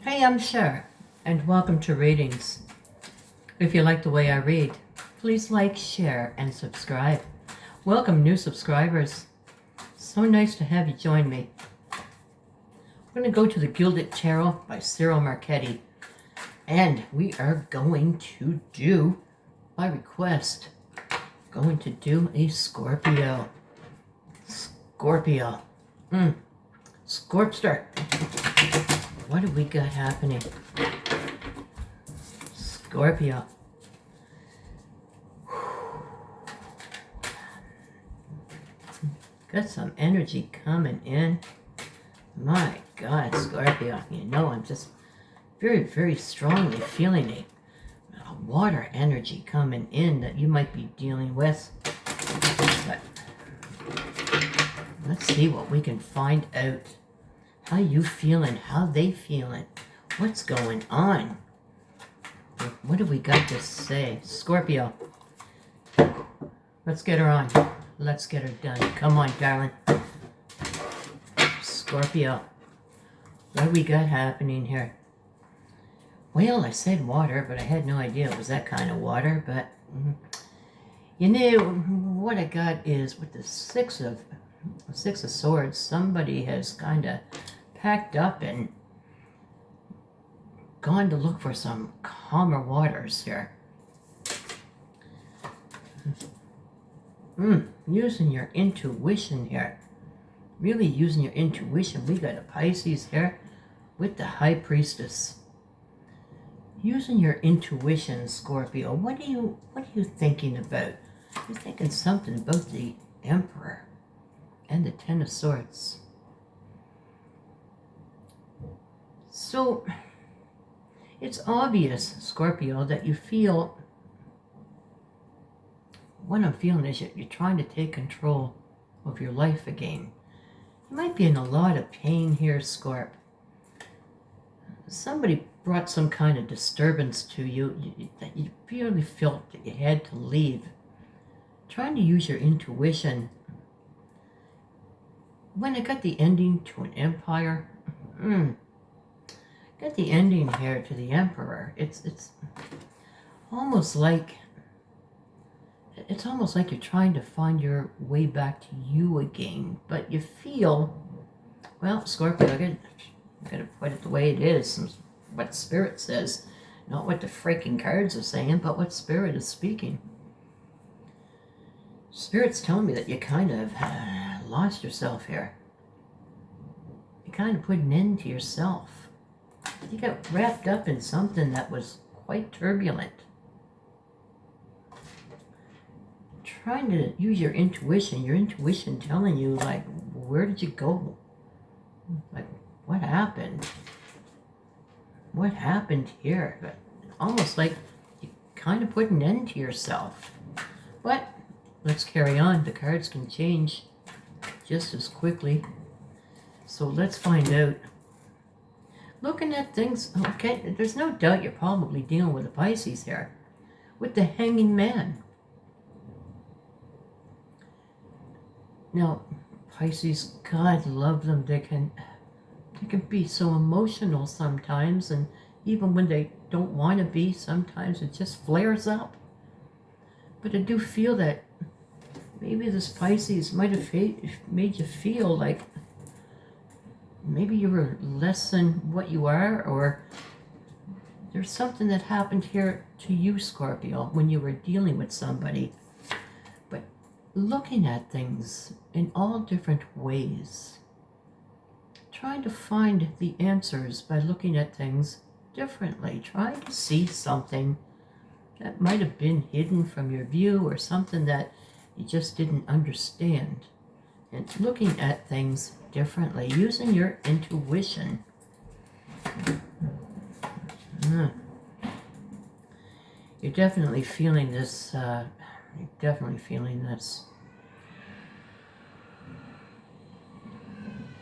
Hey, I'm Cher, and welcome to Readings. If you like the way I read, please like, share, and subscribe. Welcome new subscribers. So nice to have you join me. We're going to go to the Gilded Tarot by Cyril Marchetti, and we are going to do, by request, going to do a Scorpio. Scorpio. Scorpster. What do we got happening? Scorpio. Got some energy coming in. My God, Scorpio. You know, I'm just very, very strongly feeling a water energy coming in that you might be dealing with. But let's see what we can find out. How you feeling? How they feeling? What's going on? What do we got to say? Scorpio. Let's get her on. Let's get her done. Come on, darling. Scorpio. What do we got happening here? Well, I said water, but I had no idea it was that kind of water. But, you know, what I got is with the Six of Swords, somebody has kind of packed up and gone to look for some calmer waters here. Using your intuition here. Really using your intuition. We got a Pisces here with the High Priestess. Using your intuition, Scorpio. What are you thinking about? You're thinking something about the Emperor and the Ten of Swords. So, it's obvious, Scorpio, that you feel, what I'm feeling is you're trying to take control of your life again. You might be in a lot of pain here, Scorp. Somebody brought some kind of disturbance to you that you really felt that you had to leave. Trying to use your intuition. When I got the ending to an empire, got the ending here to the Emperor. It's almost like you're trying to find your way back to you again, but you feel, well, Scorpio, I gotta put it the way it is, what Spirit says, not what the freaking cards are saying, but what Spirit is speaking. Spirit's telling me that you kind of lost yourself here. You kind of put an end to yourself. You got wrapped up in something that was quite turbulent. Trying to use your intuition telling you, like, where did you go? Like, what happened? What happened here? But almost like you kind of put an end to yourself. But let's carry on. The cards can change just as quickly. So let's find out. Looking at things, okay, there's no doubt you're probably dealing with a Pisces here. With the Hanging Man. Now, Pisces, God love them. They can be so emotional sometimes, and even when they don't want to be, sometimes it just flares up. But I do feel that maybe this Pisces might have made you feel like maybe you were less than what you are, or there's something that happened here to you, Scorpio, when you were dealing with somebody. But looking at things in all different ways. Trying to find the answers by looking at things differently. Trying to see something that might have been hidden from your view, or something that you just didn't understand. And looking at things differently, using your intuition. You're definitely feeling this.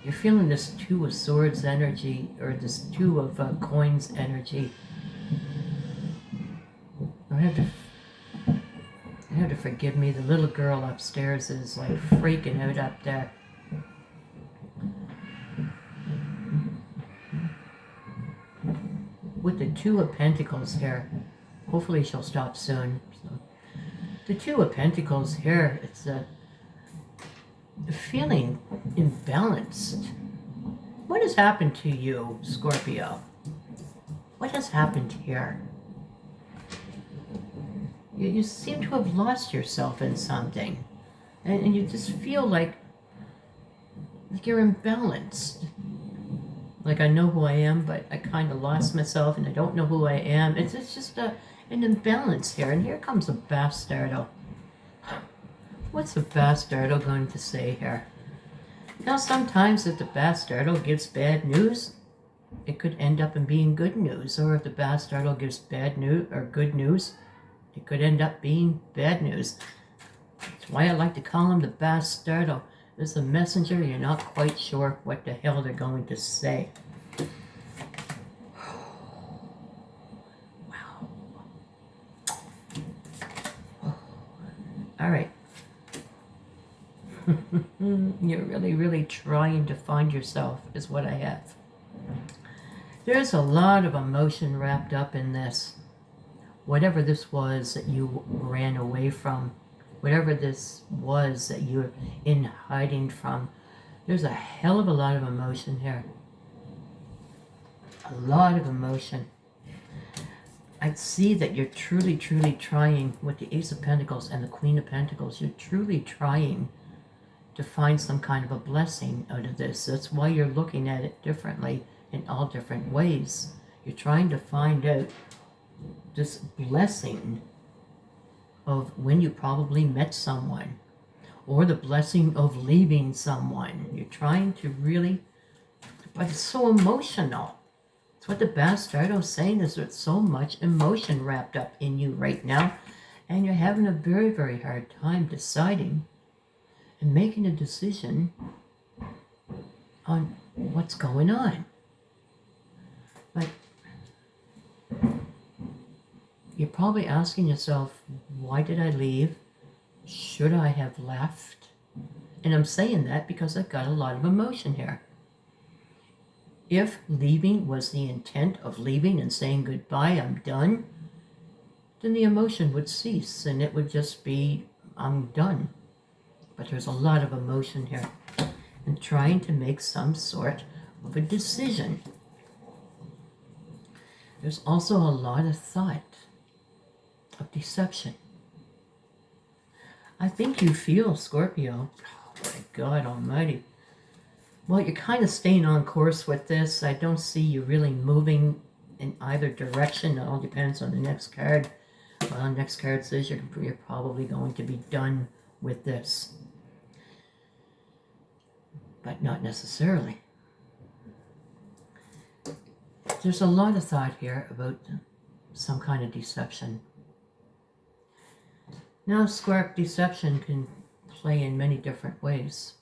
You're feeling this Two of Swords energy, or this Two of Coins energy. I have to forgive me. The little girl upstairs is like freaking out up there. with the Two of Pentacles here, hopefully she'll stop soon. So, the Two of Pentacles here, it's a feeling imbalanced. What has happened to you, Scorpio? What has happened here? You seem to have lost yourself in something. And you just feel like you're imbalanced. Like I know who I am, but I kind of lost myself and I don't know who I am. It's just an imbalance here. And here comes a bastardo. What's the bastardo going to say here? Now sometimes if the bastardo gives bad news, it could end up in being good news. Or if the bastardo gives bad news or good news, it could end up being bad news. That's why I like to call him the bastardo. As a messenger, you're not quite sure what the hell they're going to say. Wow. All right. You're really trying to find yourself, is what I have. There's a lot of emotion wrapped up in this. Whatever this was that you ran away from, whatever this was that you're in hiding from, there's a hell of a lot of emotion here. A lot of emotion. I see that you're truly trying with the Ace of Pentacles and the Queen of Pentacles. You're truly trying to find some kind of a blessing out of this. That's why you're looking at it differently in all different ways. You're trying to find out this blessing of when you probably met someone, or the blessing of leaving someone. You're trying to really, but it's so emotional. It's what the bastardo's saying, is there's so much emotion wrapped up in you right now, and you're having a very hard time deciding and making a decision on what's going on. Like, you're probably asking yourself, why did I leave? Should I have left? And I'm saying that because I've got a lot of emotion here. If leaving was the intent of leaving and saying goodbye, I'm done, then the emotion would cease and it would just be, I'm done. But there's a lot of emotion here and trying to make some sort of a decision. There's also a lot of thought of deception. I think you feel, Scorpio, oh my God almighty. Well, you're kind of staying on course with this. I don't see you really moving in either direction. It all depends on the next card. Well, the next card says you're probably going to be done with this. But not necessarily. There's a lot of thought here about some kind of deception. Now, Scorp, deception can play in many different ways.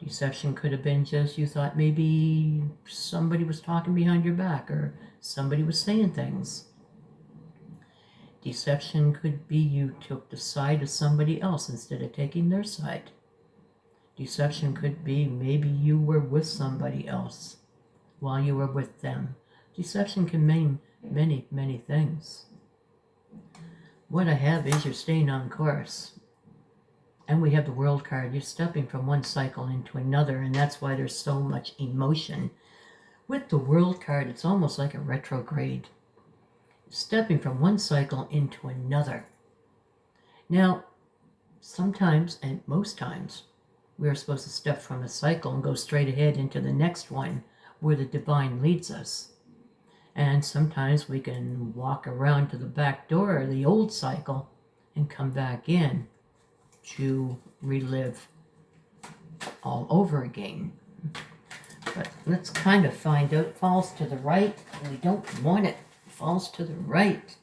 Deception could have been just you thought maybe somebody was talking behind your back or somebody was saying things. Deception could be you took the side of somebody else instead of taking their side. Deception could be maybe you were with somebody else while you were with them. Deception can mean many things. What I have is you're staying on course. And we have the World card. You're stepping from one cycle into another, and that's why there's so much emotion. With the World card, it's almost like a retrograde. Stepping from one cycle into another. Now, sometimes, and most times, we're supposed to step from a cycle and go straight ahead into the next one where the divine leads us. And sometimes we can walk around to the back door of the old cycle and come back in to relive all over again. But let's kind of find out. Falls to the right. We don't want it. Falls to the right.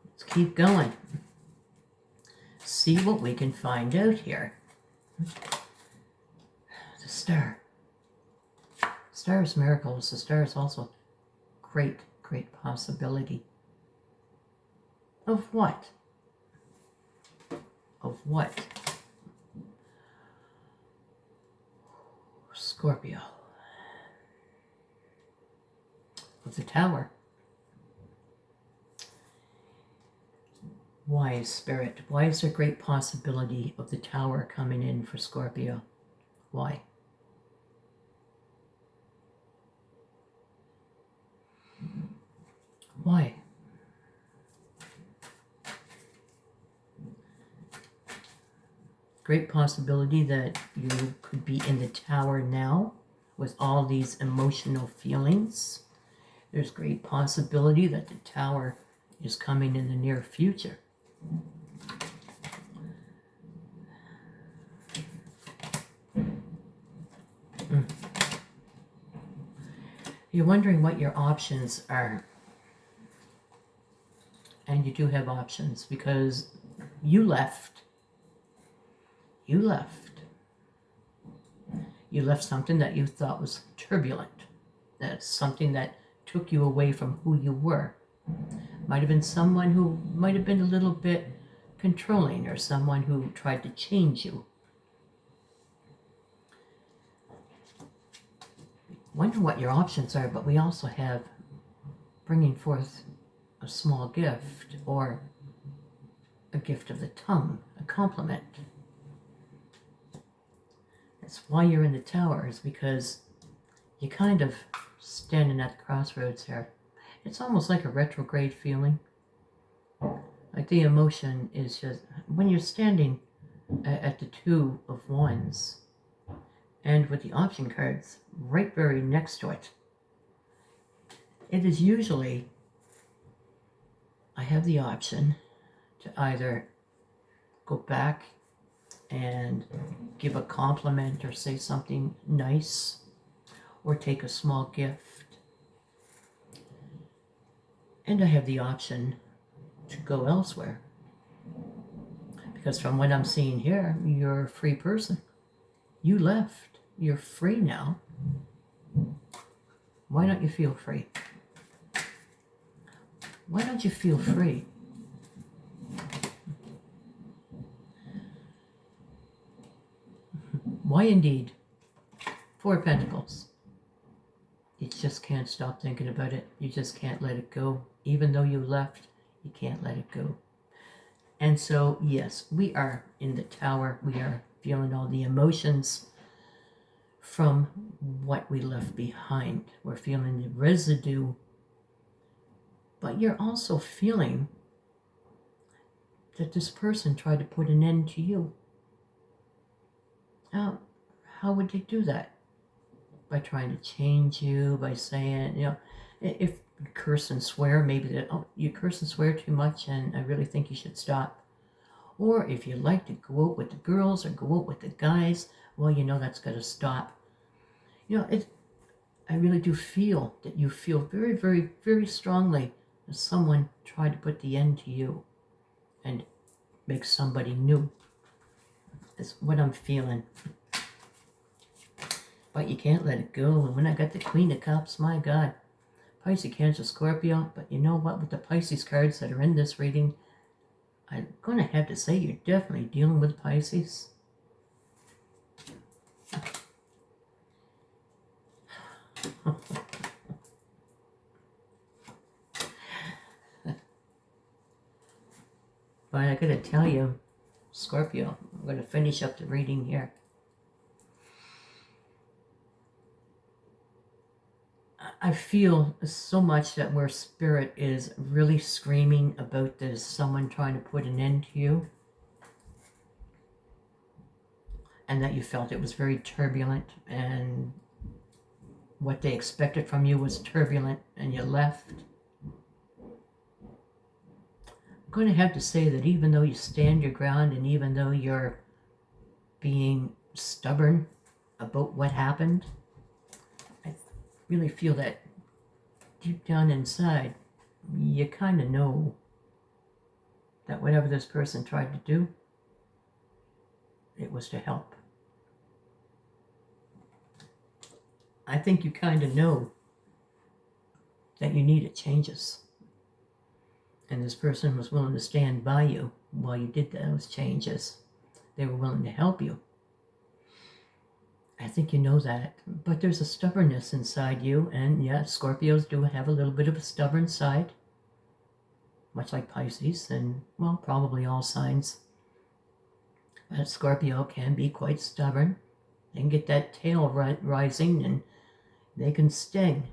Let's keep going. See what we can find out here. The star. Star is miracles. The star is also great possibility. Of what? Of what? Scorpio. of the Tower. Why, Spirit? Why is there great possibility of the Tower coming in for Scorpio? Why? Why? Great possibility that you could be in the Tower now with all these emotional feelings. There's great possibility that the Tower is coming in the near future. You're wondering what your options are. And you do have options because you left. You left. You left something that you thought was turbulent. That's something that took you away from who you were. Might have been someone who might have been a little bit controlling, or someone who tried to change you. Wonder what your options are, but we also have bringing forth a small gift, or a gift of the tongue, a compliment. That's why you're in the Tower, is because you're kind of standing at the crossroads here. It's almost like a retrograde feeling. Like the emotion is just, when you're standing at the Two of Wands, and with the option cards right very next to it, it is usually, I have the option to either go back and give a compliment or say something nice, or take a small gift. And I have the option to go elsewhere. Because from what I'm seeing here, you're a free person. You left. You're free now. Why don't you feel free? Why don't you feel free? Why indeed? Four of Pentacles. You just can't stop thinking about it. You just can't let it go. Even though you left, you can't let it go. And so, yes, we are in the Tower. We are feeling all the emotions from what we left behind. We're feeling the residue. But you're also feeling that this person tried to put an end to you. Now, how would they do that? By trying to change you, by saying, you know, if you curse and swear, maybe that, oh, you curse and swear too much and I really think you should stop. Or if you like to go out with the girls or go out with the guys, well, you know that's got to stop. You know, I really do feel that you feel very, very, very strongly that someone tried to put the end to you and make somebody new. That's what I'm feeling. But you can't let it go. And when I got the Queen of Cups, my God, Pisces, Cancer, Scorpio. But you know what? With the Pisces cards that are in this reading, I'm going to have to say you're definitely dealing with Pisces. But I got to tell you, Scorpio, I'm going to finish up the reading here. I feel so much that where Spirit is really screaming about this, someone trying to put an end to you, and that you felt it was very turbulent, and what they expected from you was turbulent, and you left. I'm going to have to say that even though you stand your ground, and even though you're being stubborn about what happened, I really feel that deep down inside, you kind of know that whatever this person tried to do, it was to help. I think you kind of know that you needed changes. And this person was willing to stand by you while you did those changes. They were willing to help you. I think you know that, but there's a stubbornness inside you, and yeah, Scorpios do have a little bit of a stubborn side, much like Pisces, and, well, probably all signs. But Scorpio can be quite stubborn. They can get that tail rising, and they can sting.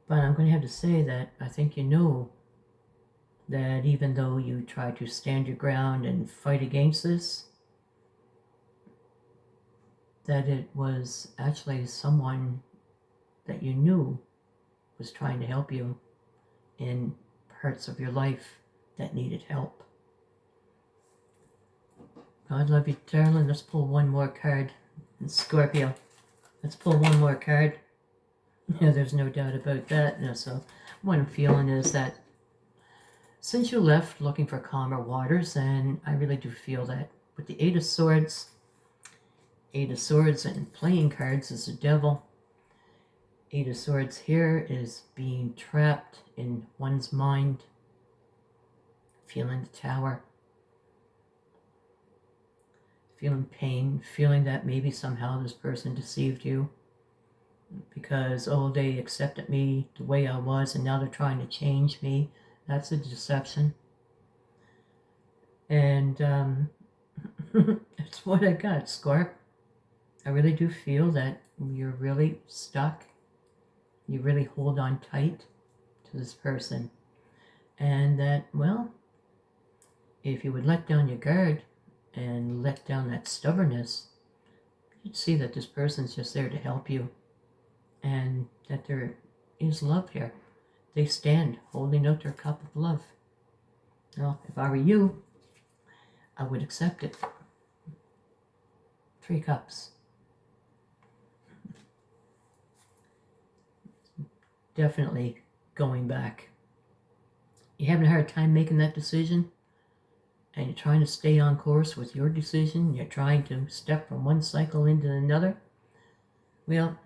But I'm going to have to say that I think you know that even though you try to stand your ground and fight against this, that it was actually someone that you knew was trying to help you in parts of your life that needed help. God love you, darling. Let's pull one more card. Scorpio. Let's pull one more card. Yeah, there's no doubt about that. No, so what I'm feeling is that since you left looking for calmer waters, and I really do feel that with the Eight of Swords and playing cards is the devil. Eight of Swords here is being trapped in one's mind, feeling the tower, feeling pain, feeling that maybe somehow this person deceived you because, oh, they accepted me the way I was and now they're trying to change me. That's a deception. And that's what I got, Scorp. I really do feel that you're really stuck. You really hold on tight to this person. And that, well, if you would let down your guard and let down that stubbornness, you'd see that this person's just there to help you. And that there is love here. They stand holding out their cup of love. Well, if I were you, I would accept it. 3 cups. Definitely going back. You're having a hard time making that decision, and you're trying to stay on course with your decision. You're trying to step from one cycle into another. Well,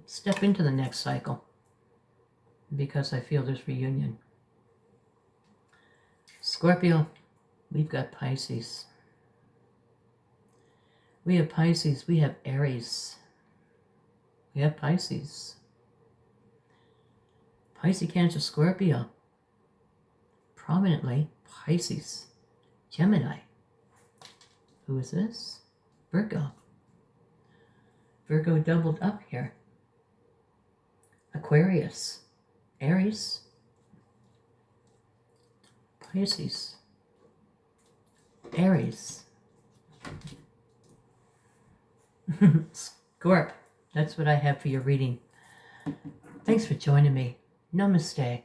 step into the next cycle, because I feel this reunion. Scorpio, we've got Pisces. We have Pisces, we have Aries. We have Pisces. Pisces, Cancer, Scorpio. Prominently, Pisces. Gemini. Who is this? Virgo. Virgo doubled up here. Aquarius. Aries. Pisces. Aries. Scorp. That's what I have for your reading. Thanks for joining me. Namaste.